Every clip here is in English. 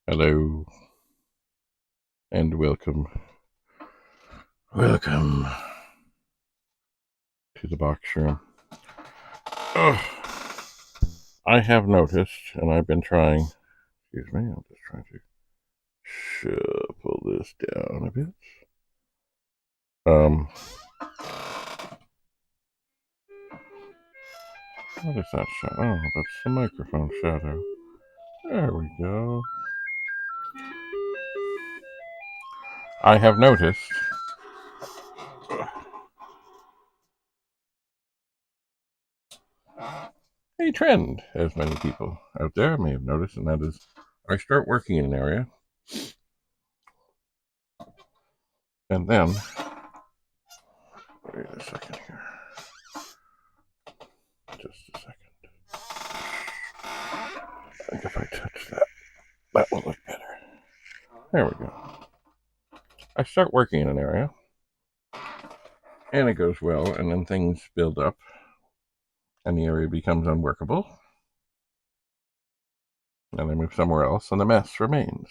Hello and welcome to the box room. I have noticed, and I've been trying, excuse me, I'm just trying to shuffle this down a bit. What is that shadow? Oh, that's the microphone shadow. There we go. I have noticed a trend, as many people out there may have noticed, and that is I start working in an area, and then, wait a second here, just a second. I think if I touch that, that will look better. There we go. I start working in an area, and it goes well, and then things build up, and the area becomes unworkable, and I move somewhere else, and the mess remains.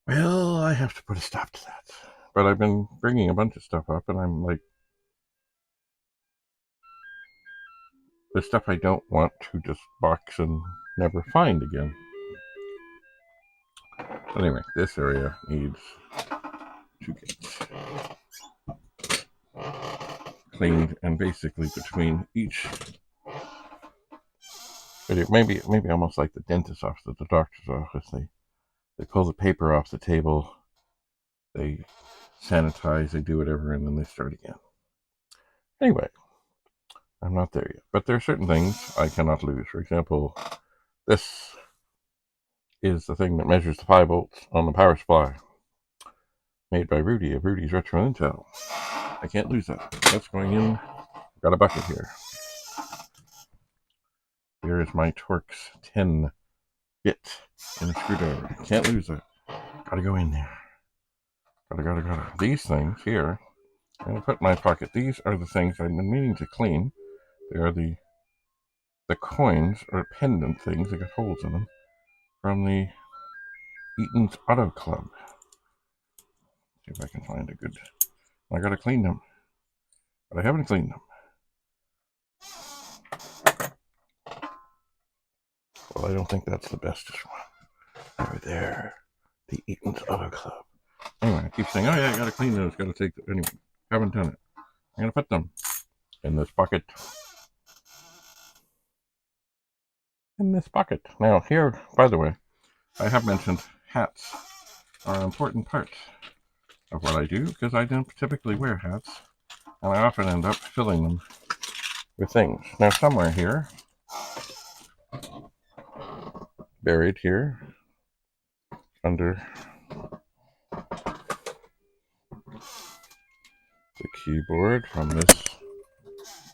Well, I have to put a stop to that. But I've been bringing a bunch of stuff up, and I'm like, the stuff I don't want to just box and never find again. Anyway, this area needs to get cleaned, and basically between each, maybe almost like the dentist's office at the doctor's office, they pull the paper off the table, they sanitize, they do whatever, and then they start again. Anyway, I'm not there yet, but there are certain things I cannot lose. For example, this is the thing that measures the 5 volts on the power supply, made by Rudy of Rudy's Retro Intel. I can't lose that. That's going in. I've got a bucket here. Here is my Torx 10 bit in a screwdriver. Can't lose that. Gotta go in there. Gotta. These things here, I'm gonna put in my pocket. These are the things I've been meaning to clean. They are the coins or pendant things that got holes in them from the Eaton's Auto Club. See if I can find a good. I gotta clean them, but I haven't cleaned them. Well, I don't think that's the bestest one. Over there, the Eaton's Auto Club. Anyway, I keep saying, oh yeah, I gotta clean those. Gotta take. Anyway, haven't done it. I'm gonna put them in this bucket. Now, here, by the way, I have mentioned hats are an important part of what I do because I don't typically wear hats, and I often end up filling them with things. Now, somewhere here, buried here, under the keyboard from this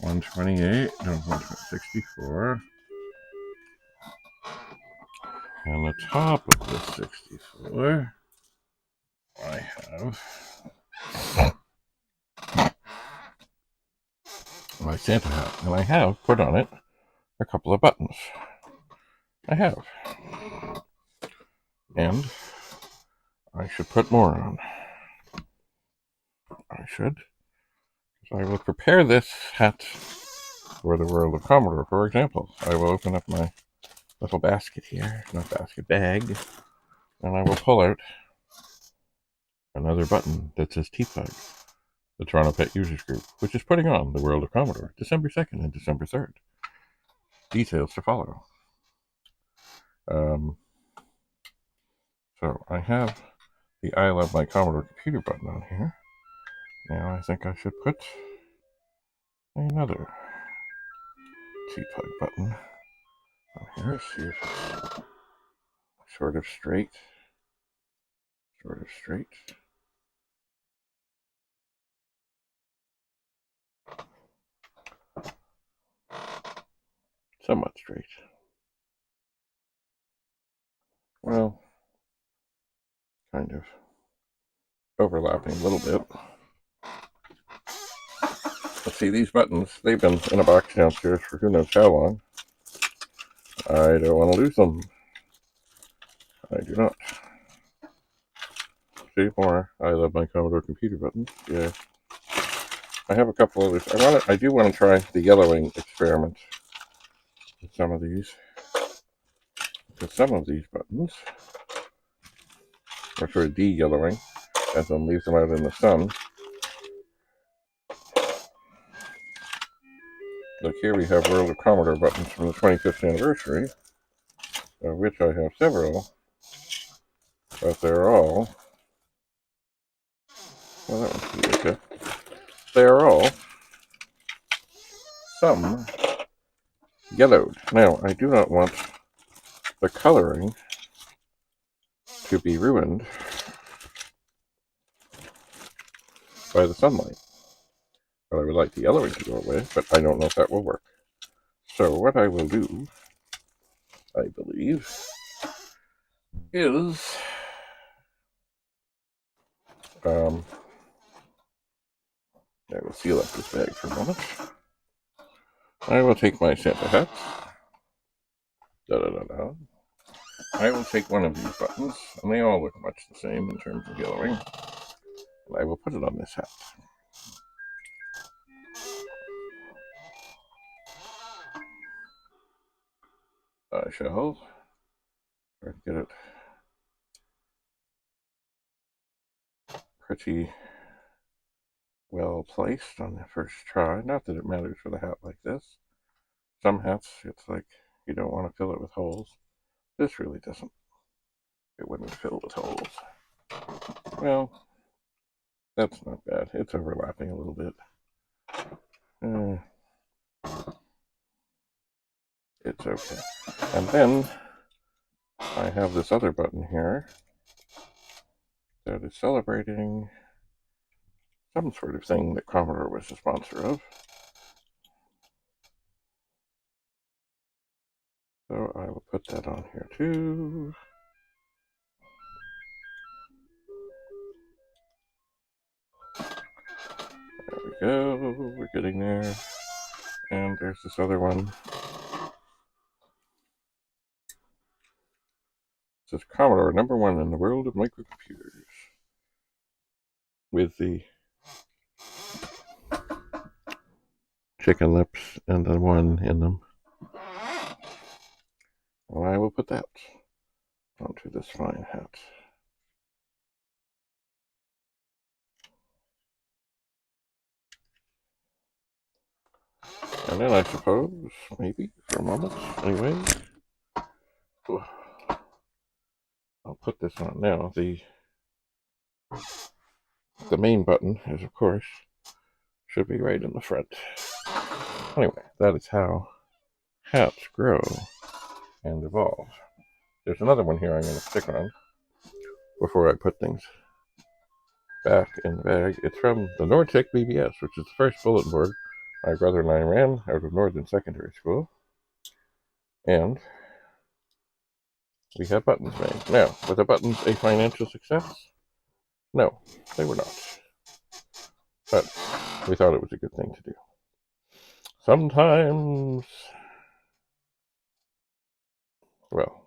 128, no, 164, and the top of this 64, I have my Santa hat, and I have put on it a couple of buttons. I have. And I should put more on. I should. So I will prepare this hat for the World of Commodore, for example. I will open up my little basket here, not basket, bag, and I will pull out another button that says TPUG, the Toronto Pet Users Group, which is putting on the World of Commodore, December 2nd and December 3rd. Details to follow. So I have the I Love My Commodore Computer button on here. Now I think I should put another TPUG button on here. See if it's sort of straight. Somewhat straight. Well, kind of overlapping a little bit. Let's see, these buttons, they've been in a box downstairs for who knows how long. I don't want to lose them. I do not. See, more I love my Commodore computer buttons. Yeah. I have a couple others. I do want to try the yellowing experiment with some of these. Because some of these buttons are sort of de-yellowing as one leaves them out in the sun. Like here we have World of Commodore buttons from the 25th anniversary, of which I have several, but they're all, well, that one's pretty okay. They're all some yellowed. Now, I do not want the coloring to be ruined by the sunlight. But I would like the yellowing to go away, but I don't know if that will work. So what I will do, I believe, is I will seal up this bag for a moment. I will take my Santa hat. Da-da-da-da. I will take one of these buttons, and they all look much the same in terms of yellowing, and I will put it on this hat. I shall try to get it pretty well placed on the first try. Not that it matters with a hat like this. Some hats, it's like you don't want to fill it with holes. This really doesn't. It wouldn't fill with holes. Well, that's not bad. It's overlapping a little bit. It's okay. And then I have this other button here that is celebrating some sort of thing that Commodore was a sponsor of. So I will put that on here too. There we go. We're getting there. And there's this other one. It says Commodore #1 in the world of microcomputers. With the chicken lips and the one in them. Well, I will put that onto this fine hat. And then I suppose, maybe, for a moment, anyway, I'll put this on now. The main button is, of course, should be right in the front. Anyway, that is how hats grow and evolve. There's another one here I'm going to stick on before I put things back in the bag. It's from the Nortec BBS, which is the first bulletin board my brother and I ran out of Northern Secondary School. And we have buttons made. Now, were the buttons a financial success? No, they were not. But we thought it was a good thing to do. Sometimes, well,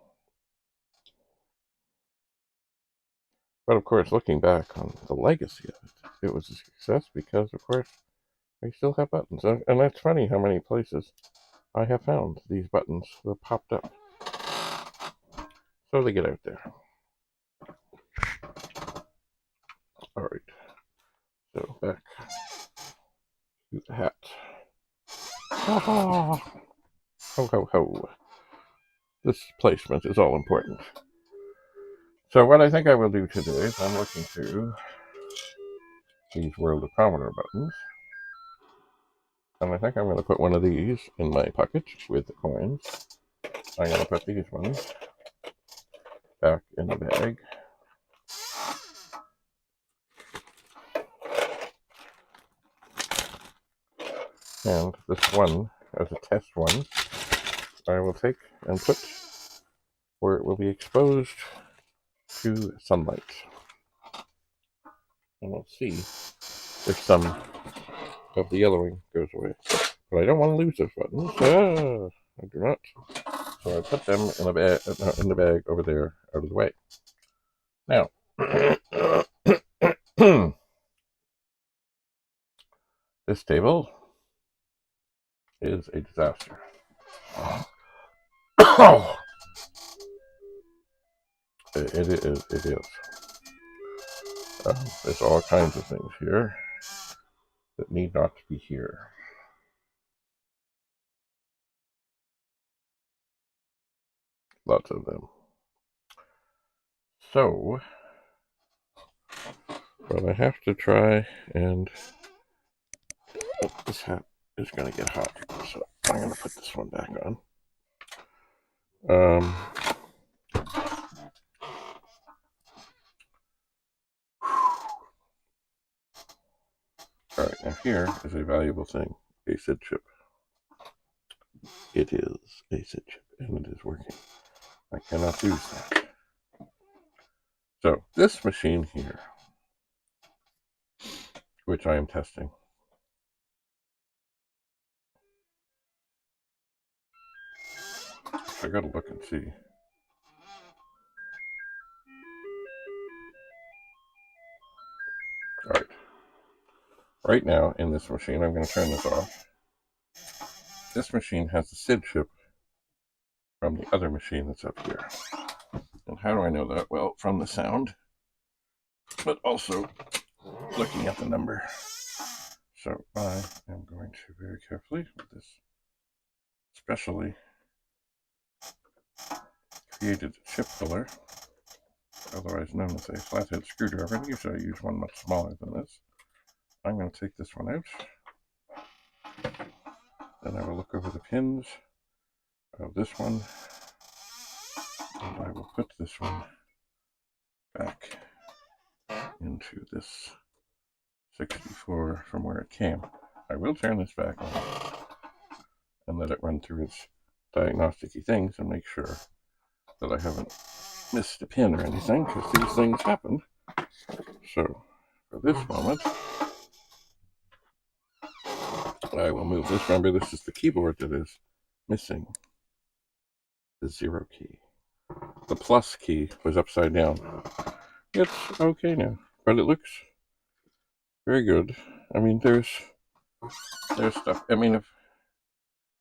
but of course, looking back on the legacy of it, it was a success because, of course, we still have buttons. And that's funny how many places I have found these buttons that popped up. So they get out there. All right. So back to the hat. Ha ha! Ho ho ho. This placement is all important. So what I think I will do today is I'm looking through these World of Commodore buttons. And I think I'm going to put one of these in my pocket with the coins. I'm going to put these ones back in the bag. And this one, as a test one, I will take and put where it will be exposed to sunlight. And we'll see if some of the yellowing goes away. But I don't want to lose those buttons. I do not. So I put them in the bag over there, out of the way. Now, this table is a disaster. It is. There's all kinds of things here that need not to be here. Lots of them. So, what I have to try and... Oh, this hat is going to get hot, so I'm going to put this one back on. Alright, now here is a valuable thing, a SID chip. It is a SID chip, and it is working. I cannot use that. So, this machine here, which I am testing, I gotta look and see. Alright. Right now, in this machine, I'm going to turn this off. This machine has the SID chip from the other machine that's up here. And how do I know that? Well, from the sound, but also looking at the number. So I am going to very carefully, with this specially created chip puller, otherwise known as a flathead screwdriver. Usually I use one much smaller than this. I'm going to take this one out. Then I will look over the pins of this one, and I will put this one back into this 64 from where it came. I will turn this back on and let it run through its diagnostic-y things and make sure that I haven't missed a pin or anything, because these things happen. So for this moment, I will move this. Remember, this is the keyboard that is missing the 0 key. The plus key was upside down. It's okay now, but it looks very good. I mean, there's stuff. I mean,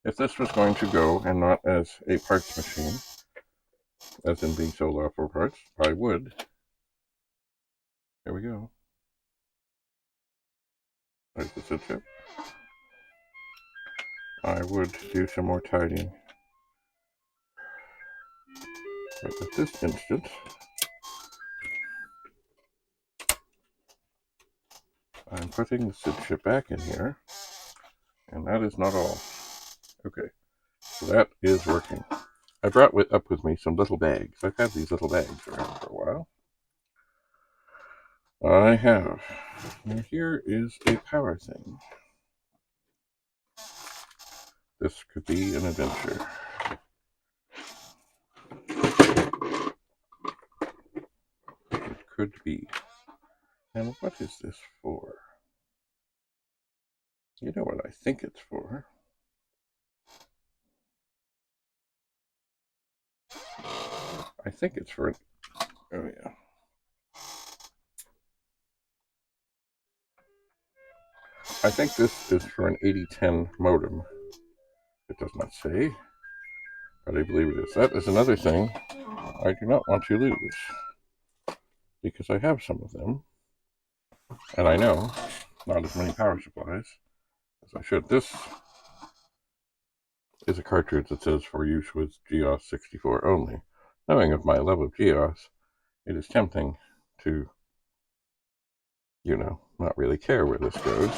if this was going to go and not as a parts machine, as in being sold off for parts, I would. There we go. There's the SID chip. I would do some more tidying. But at this instant, I'm putting the SID chip back in here, and that is not all. Okay, so that is working. I brought up with me some little bags. I've had these little bags around for a while. I have. Now here is a power thing. This could be an adventure. It could be. And what is this for? You know what I think it's for. I think it's for... Oh, yeah. I think this is for an 8010 modem. It does not say, but I believe it is. That is another thing I do not want to lose, because I have some of them, and I know not as many power supplies as I should. This is a cartridge that says for use with GEOS 64 only. Knowing of my love of GEOS, it is tempting to, not really care where this goes.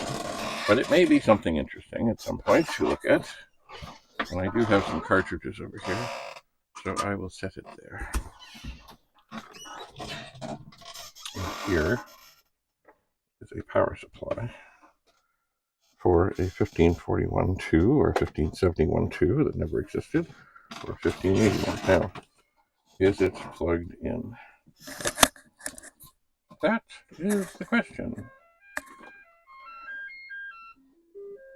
But it may be something interesting at some point to look at. And I do have some cartridges over here, so I will set it there. And here is a power supply for a 1541-2 or 1571-2 that never existed, or 1581. Now, is it plugged in? That is the question.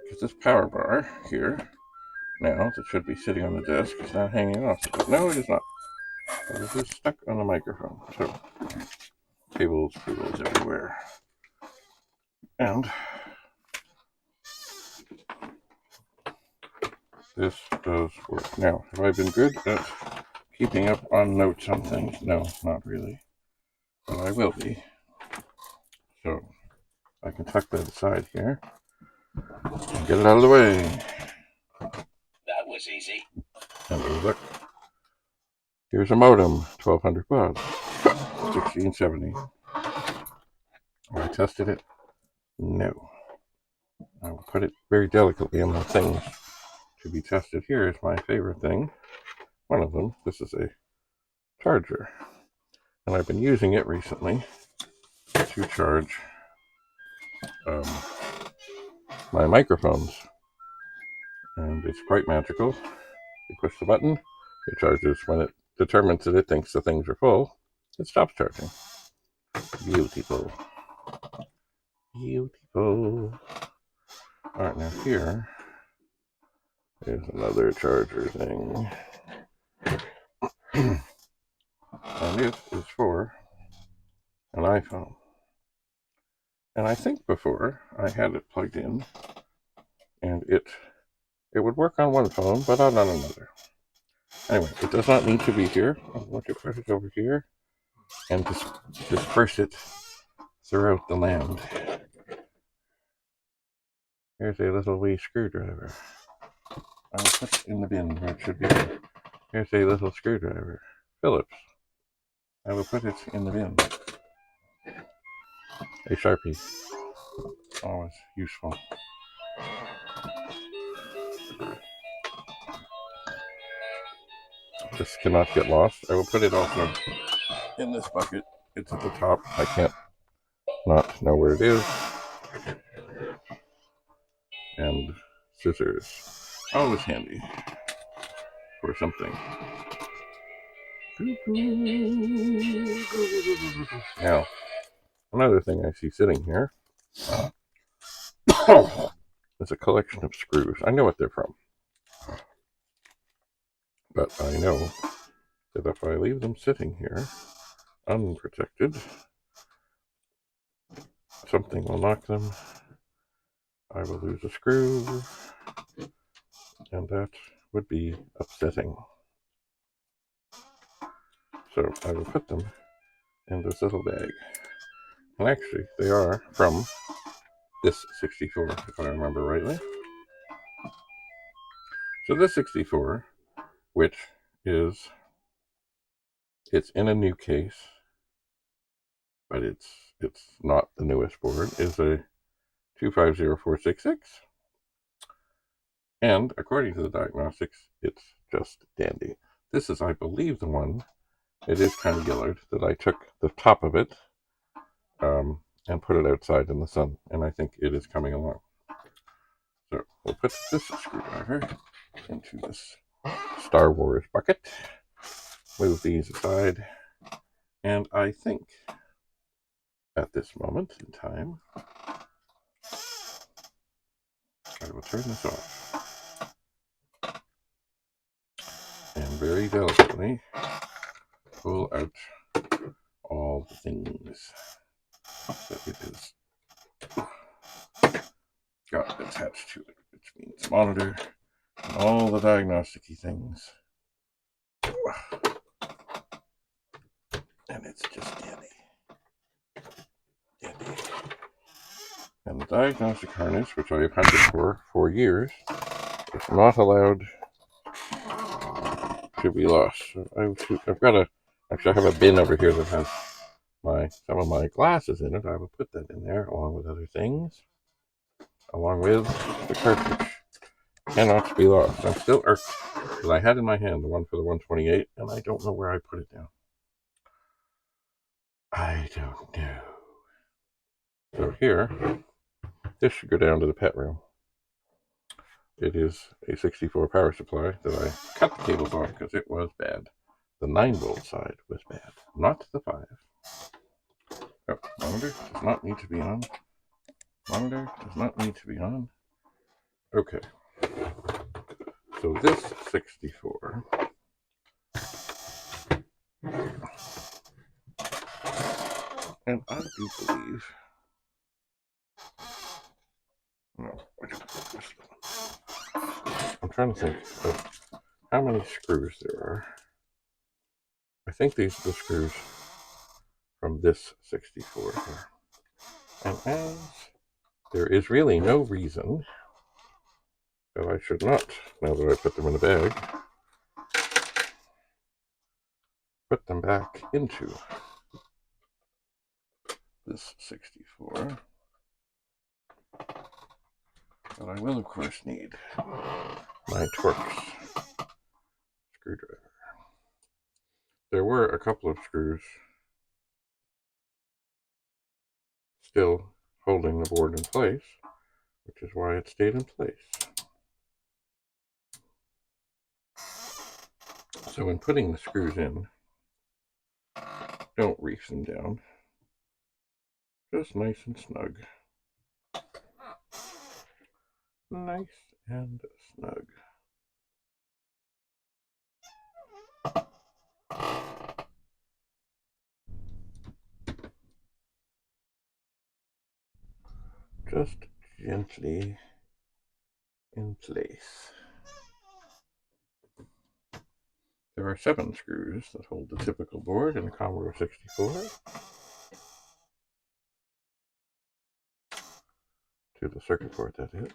Because this power bar here now that should be sitting on the desk is now hanging off. But no, it is not. It is stuck on the microphone. So, cables everywhere. And this does work. Now, have I been good at keeping up on notes on things? No, not really. But I will be. So, I can tuck that aside here and get it out of the way. That was easy. And look, here's a modem, 1200 baud, 1670. Have I tested it? No. I will put it very delicately in the things to be tested. Here is my favorite thing. One of them. This is a charger. And I've been using it recently to charge my microphones. And it's quite magical. You push the button, it charges. When it determines that it thinks the things are full, it stops charging. Beautiful. Beautiful. Alright, now here is another charger thing. And it is for an iPhone. And I think before I had it plugged in and it would work on one phone, but not on another. Anyway, it does not need to be here. I'm going to put it over here and disperse it throughout the land. Here's a little wee screwdriver. I will put it in the bin where it should be. Here's a little screwdriver. Phillips. I will put it in the bin. A Sharpie. Always useful. This cannot get lost. I will put it also in this bucket. It's at the top. I can't not know where it is. And scissors. Always handy for something. Now, another thing I see sitting here is a collection of screws. I know what they're from. But I know that if I leave them sitting here, unprotected, something will knock them. I will lose a screw, and that would be upsetting. So I will put them in this little bag. And actually, they are from this 64, if I remember rightly. So this 64, which is, it's in a new case, but it's not the newest board, is a 250466. And according to the diagnostics, it's just dandy. This is, I believe, the one, it is kind of yellowed, that I took the top of it and put it outside in the sun. And I think it is coming along. So we'll put this screwdriver into this Star Wars bucket. Move these aside. And I think at this moment in time, I will turn this off. And very delicately pull out all the things that it is got attached to it, which means monitor and all the diagnostic-y things. And it's just dandy. Dandy. And the diagnostic harness, which I have had it for years, is not allowed to be lost. So I've got actually I have a bin over here that has some of my glasses in it. I will put that in there along with other things, along with the cartridge. Cannot be lost. I'm still irked because I had in my hand the one for the 128 and I don't know where I put it down. I don't know. So here, this should go down to the pet room. It is a 64 power supply that I cut the cables off because it was bad. The 9-volt side was bad, not the 5. Oh, monitor does not need to be on. Monitor does not need to be on. Okay. So this 64 and I do believe, no, I don't think this one. I'm trying to think of how many screws there are. I think these are the screws from this 64 here. And as there is really no reason that I should not, now that I put them in a bag, put them back into this 64. But I will, of course, need my Torx screwdriver. There were a couple of screws still holding the board in place, which is why it stayed in place. So when putting the screws in, don't reef them down. Just nice and snug. Nice and snug. Just gently in place. There are 7 screws that hold the typical board in the Commodore 64 to the circuit board, that is.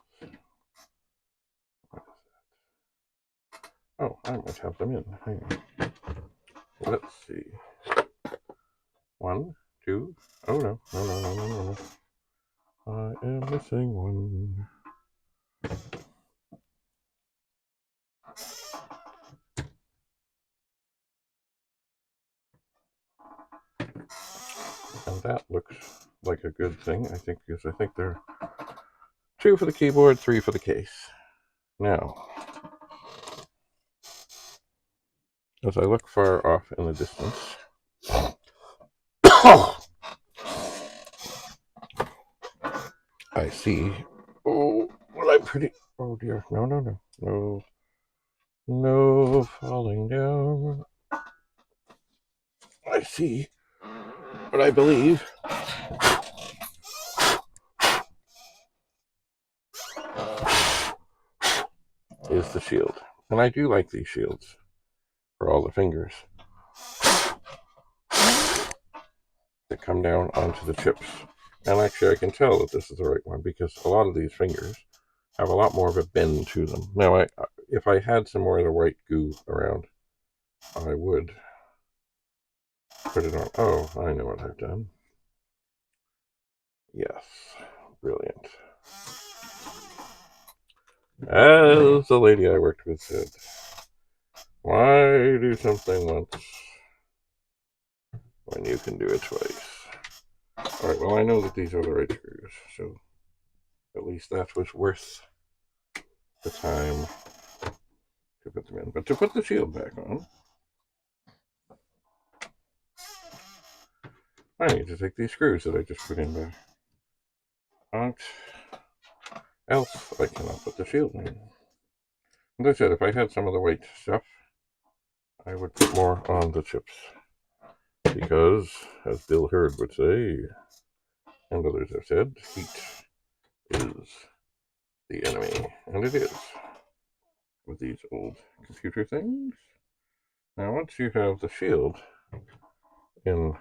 What is that? Oh, I might have them in. Hang on. Let's see. 1, 2. Oh no, no. I am missing one. And that looks like a good thing, I think, because I think there are 2 for the keyboard, 3 for the case. Now, as I look far off in the distance, I see, oh, well, I'm pretty, oh dear, no, falling down. I see what I believe is the shield. And I do like these shields for all the fingers that come down onto the chips. And actually I can tell that this is the right one because a lot of these fingers have a lot more of a bend to them. Now, if I had some more of the white goo around, I would put it on. Oh, I know what I've done. Yes, brilliant. As the lady I worked with said, why do something once when you can do it twice? Alright, well, I know that these are the right screws, so at least that was worth the time to put them in. But to put the shield back on, I need to take these screws that I just put in back out, else I cannot put the shield in. As I said, if I had some of the white stuff, I would put more on the chips. Because, as Bill Hurd would say, and others have said, heat is the enemy. And it is. With these old computer things. Now, once you have the shield in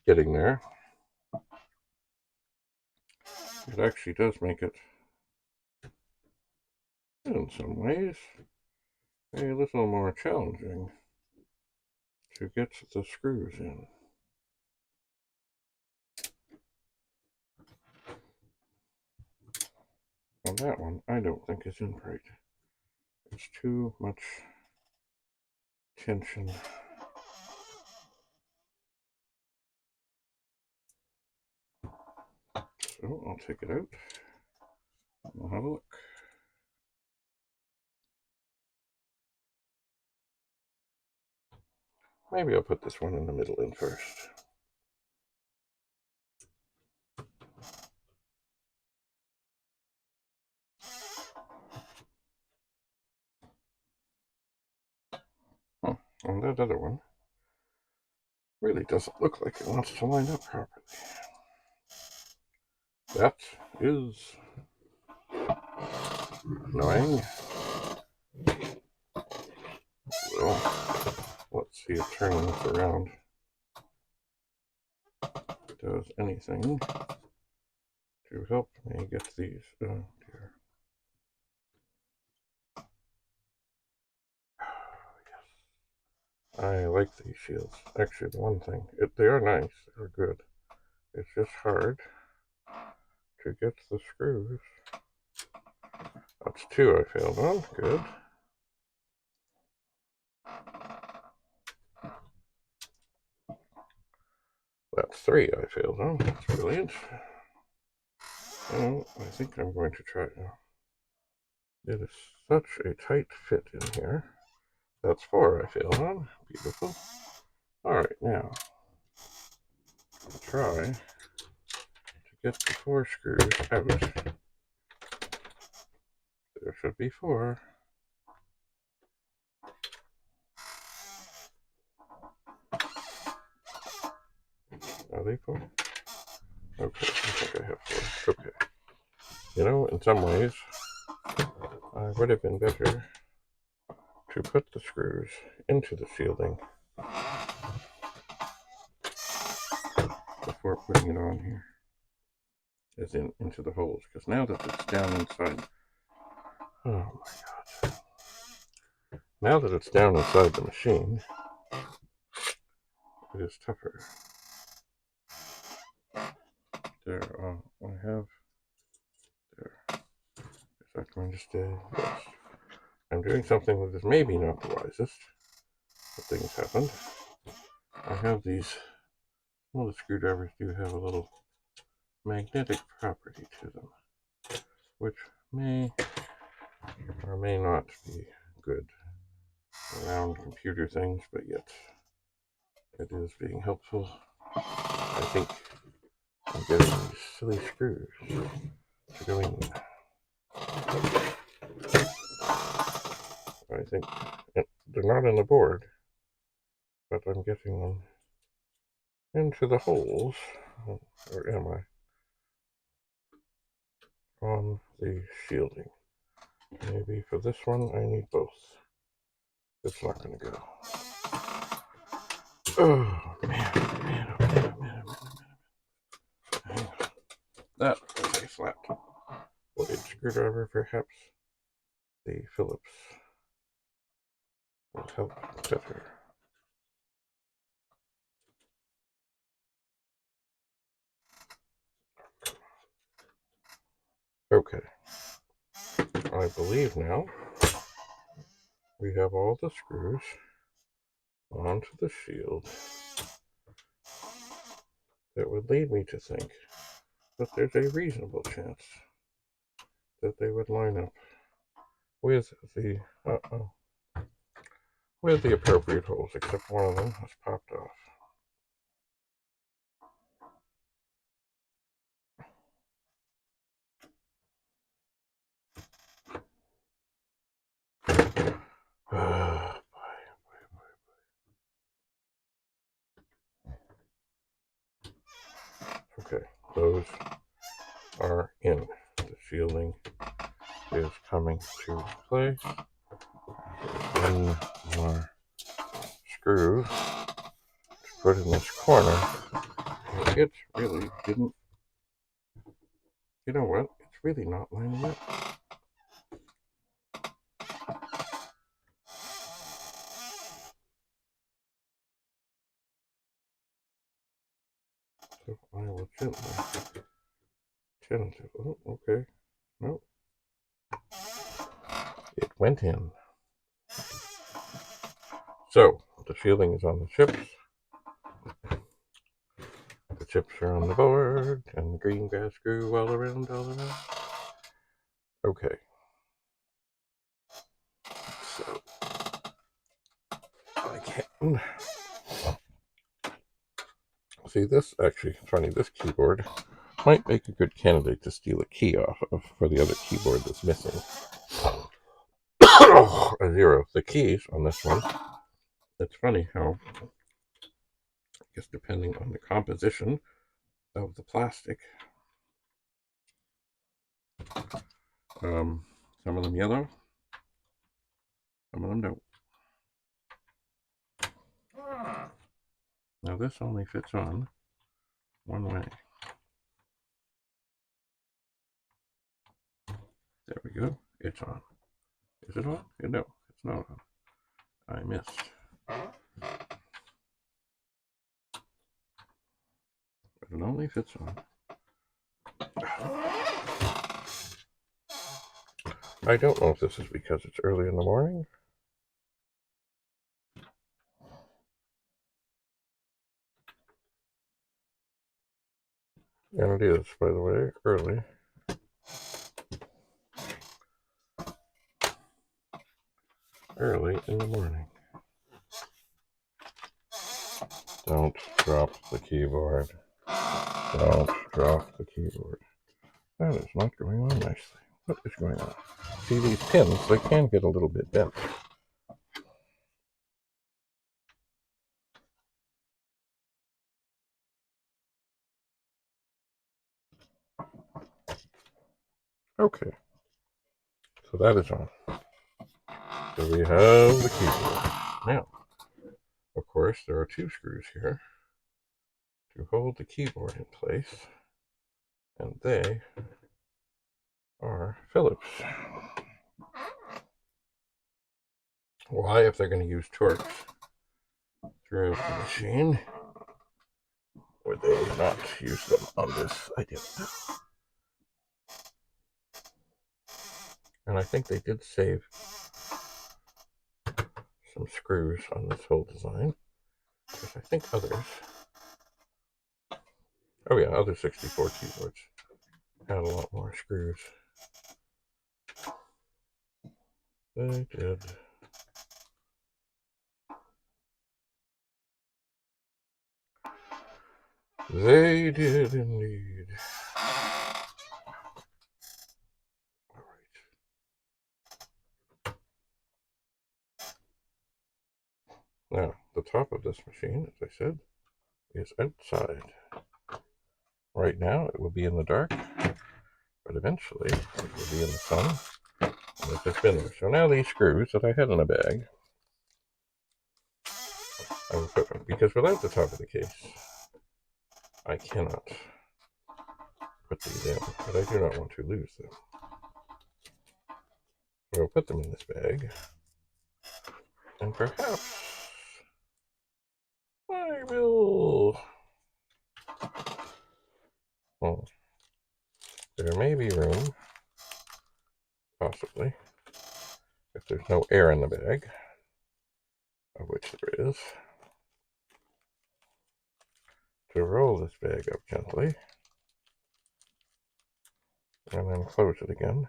getting there, it actually does make it, in some ways, a little more challenging to get the screws in. And that one, I don't think is in right. It's too much tension. So I'll take it out. We'll have a look. Maybe I'll put this one in the middle in first. that other one really doesn't look like it wants to line up properly. That is annoying. So, let's see if turning this around does anything to help me get these. Oh dear. I like these shields. Actually, the one thing, they are nice, they're good. It's just hard to get the screws. That's 2 I failed on, good. That's 3 I failed on, that's brilliant. And I think I'm going to try now. It is such a tight fit in here. That's 4 I failed on, beautiful. Alright, now, I'll try to get the 4 screws out. There should be 4. Are they 4? Okay, I think I have 4. Okay. You know, in some ways, I would have been better to put the screws into the shielding before putting it on here, as in into the holes, because now that it's down inside, oh my god, now that it's down inside the machine, it is tougher. There, I have, there, is that going to stay? Yes. I'm doing something that is maybe not the wisest, but things happened. I have these, well, the screwdrivers do have a little magnetic property to them, which may or may not be good around computer things, but yet it is being helpful. I think I'm getting these silly screws to go in. I think they're not in the board, but I'm getting them into the holes, or am I, on the shielding. Maybe for this one I need both. It's not going to go. Oh man, oh man, oh man, oh man, oh man, oh man. Hang on. That was a flat blade screwdriver, perhaps. The Phillips will help better. Okay. I believe now we have all the screws onto the shield that would lead me to think that there's a reasonable chance that they would line up with the with the appropriate holes, except one of them has popped off. Okay, those are in. The shielding is coming to place. One more screw to put in this corner. It really didn't. You know what? It's really not lining up. So I will gently. Oh, okay. No. It went in. So the shielding is on the chips. The chips are on the board, and the green grass grew all around, all around. Okay. So I can see this. Actually, funny. This keyboard might make a good candidate to steal a key off of for the other keyboard that's missing. A 0. The keys on this one It's funny how, I guess depending on the composition of the plastic, some of them yellow, some of them don't. Now this only fits on one way. There we go. It's on. Is it on? No, it's not on. I missed. But it only fits on. I don't know if this is because it's early in the morning. And it is, by the way, early. Early in the morning. Don't drop the keyboard. Don't drop the keyboard. That is not going on nicely. What is going on? See these pins, they can get a little bit bent. Okay. So that is on. So we have the keyboard. Now, of course, there are two screws here to hold the keyboard in place, and they are Phillips. Why, if they're going to use Torx throughout the machine, would they not use them on this? I don't know. And I think they did save some screws on this whole design, because I think others, oh yeah, other 64 keyboards had a lot more screws. They did. They did indeed. All right. Now, the top of this machine, as I said, is outside. Right now, it will be in the dark, but eventually, it will be in the sun. And it has been there. So now these screws that I had in a bag, I will put them, because without the top of the case, I cannot put these in, but I do not want to lose them. So I'll put them in this bag, and perhaps I will. Well, there may be room, possibly, if there's no air in the bag, of which there is, to roll this bag up gently, and then close it again,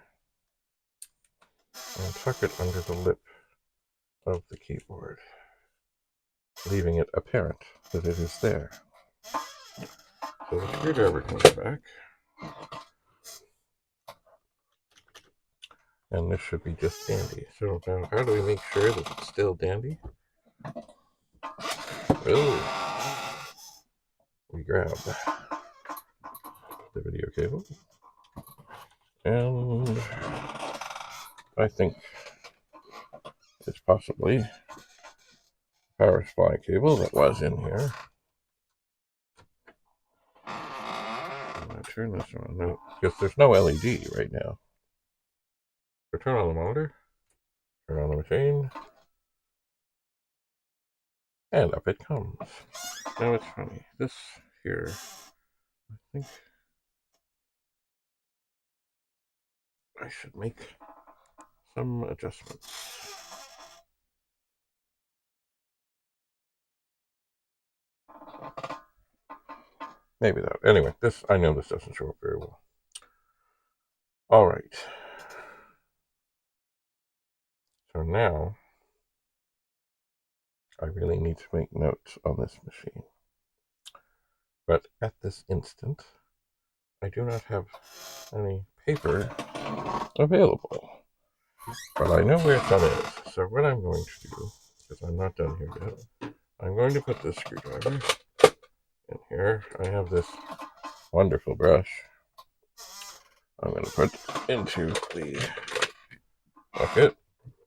and tuck it under the lip of the keyboard, leaving it apparent that it is there. So the screwdriver comes back, and this should be just dandy. So now how do we make sure that it's still dandy? Well, we grab the video cable, and I think it's possibly power supply cable that was in here. I'm going to turn this on now, because there's no LED right now. So turn on the monitor, turn on the machine, and up it comes. Now it's funny, this here, I think I should make some adjustments. Maybe that. Anyway, this, I know this doesn't show up very well. All right. So now I really need to make notes on this machine. But at this instant, I do not have any paper available. But I know where some is. So what I'm going to do because I'm not done here yet. I'm going to put this screwdriver in here. I have this wonderful brush. I'm going to put into the bucket.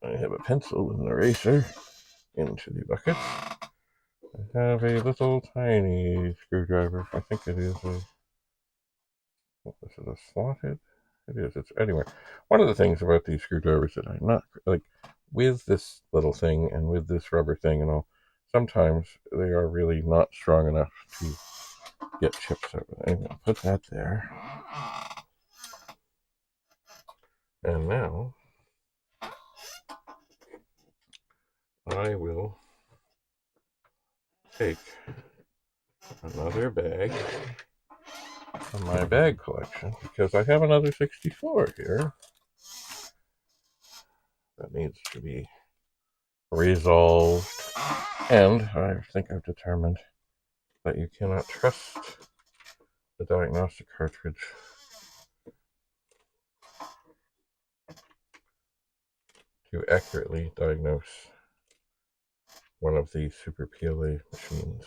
I have a pencil with an eraser into the bucket. I have a little tiny screwdriver. I think it is a... This is a slotted. It is. It's anyway. One of the things about these screwdrivers that I'm not like with this little thing and with this rubber thing and all. Sometimes they are really not strong enough to get chips out. I'm going to put that there. And now I will take another bag from my bag collection because I have another 64 here that needs to be resolved. And I think I've determined that you cannot trust the diagnostic cartridge to accurately diagnose one of these super PLA machines.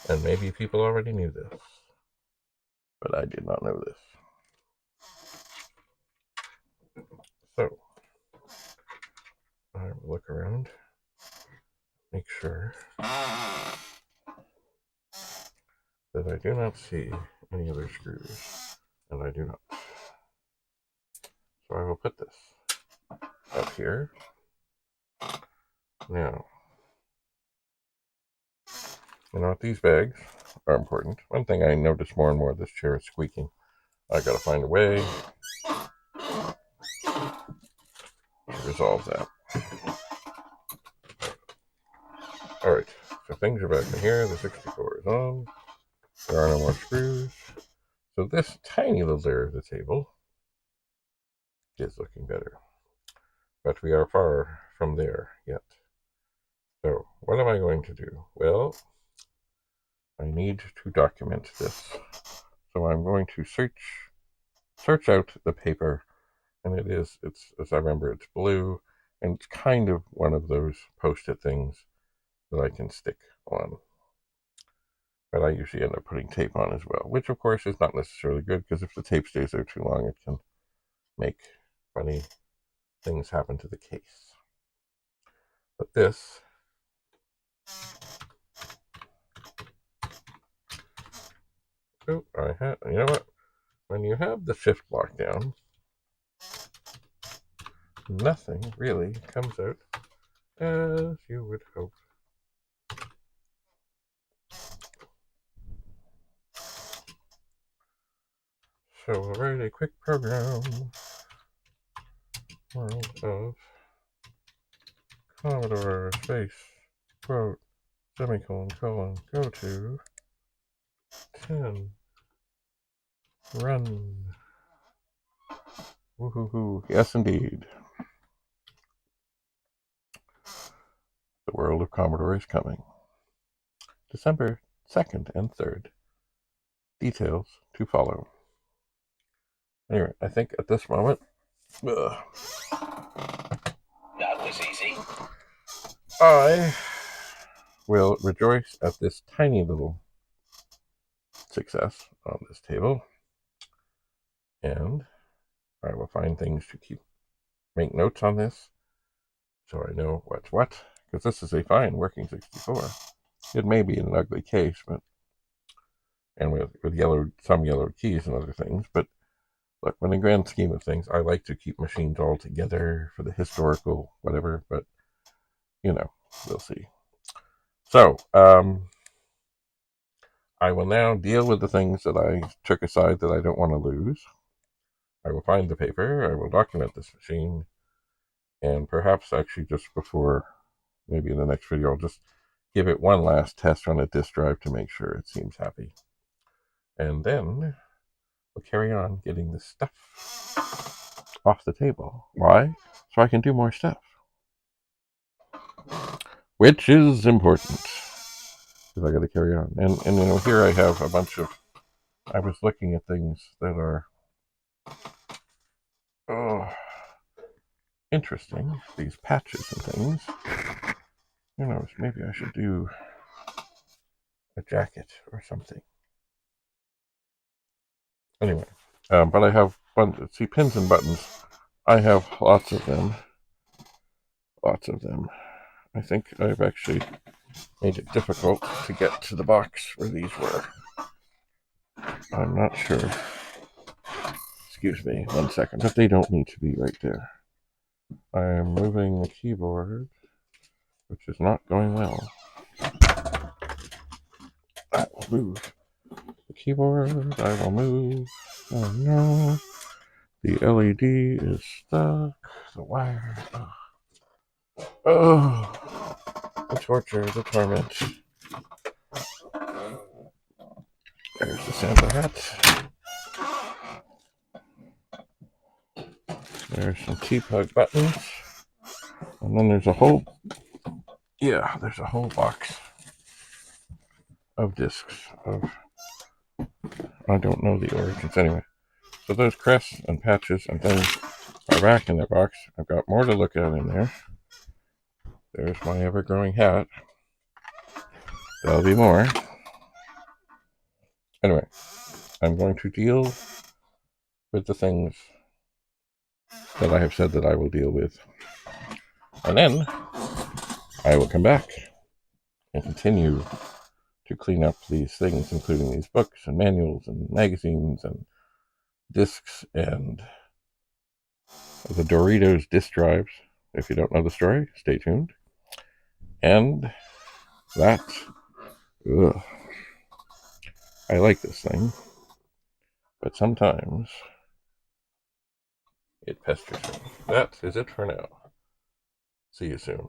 And maybe people already knew this, but I did not know this. So, I will look around, make sure that I do not see any other screws, and I do not. So I will put this up here. Now, you know what, these bags are important. One thing I notice more and more, this chair is squeaking. I gotta find a way to resolve that. Alright, so things are back in here. The 64 is on. There are no more screws. So this tiny little area of the table is looking better. But we are far from there yet. So what am I going to do? Well, I need to document this. So I'm going to search out the paper, and it's as I remember, it's blue, and it's kind of one of those post-it things that I can stick on. But I usually end up putting tape on as well, which of course is not necessarily good because if the tape stays there too long, it can make funny things happen to the case. But this you know what? When you have the shift lock down, nothing really comes out as you would hope. So we'll write a quick program. World of Commodore space quote semicolon colon go to 10 run. Woohoo! Yes, indeed. The World of Commodore is coming. December 2nd and 3rd. Details to follow. Anyway, I think at this moment, That was easy. I will rejoice at this tiny little success on this table, and I will find things to make notes on this, so I know what's what, because this is a fine working 64. It may be in an ugly case, but and with some yellow keys and other things, but look, in the grand scheme of things, I like to keep machines all together for the historical whatever, but you know, we'll see. So, I will now deal with the things that I took aside that I don't want to lose. I will find the paper, I will document this machine, and perhaps actually just before, maybe in the next video, I'll just give it one last test on a disk drive to make sure it seems happy. And then we'll carry on getting this stuff off the table. Why? So I can do more stuff. Which is important. Because I got to carry on. And you know, here I have a bunch of, I was looking at things that are, interesting, these patches and things. Who knows, maybe I should do a jacket or something. Anyway, but I have see, pins and buttons. I have lots of them. Lots of them. I think I've actually made it difficult to get to the box where these were. I'm not sure. Excuse me, 1 second, but they don't need to be right there. I am moving the keyboard, which is not going well. I will move the keyboard. I will move. Oh no. The LED is stuck. The wire. Oh. The torture, the torment. There's the Santa hat. There's some T-plug buttons. And then there's a whole, there's a whole box of discs of, I don't know the origins anyway. So those crests and patches and things are back in their box. I've got more to look at in there. There's my ever-growing hat. There'll be more. Anyway, I'm going to deal with the things that I have said that I will deal with. And then I will come back and continue to clean up these things, including these books and manuals and magazines and discs and the Doritos disk drives. If you don't know the story, stay tuned. And that, ugh, I like this thing, but sometimes it pesters me. That is it for now. See you soon.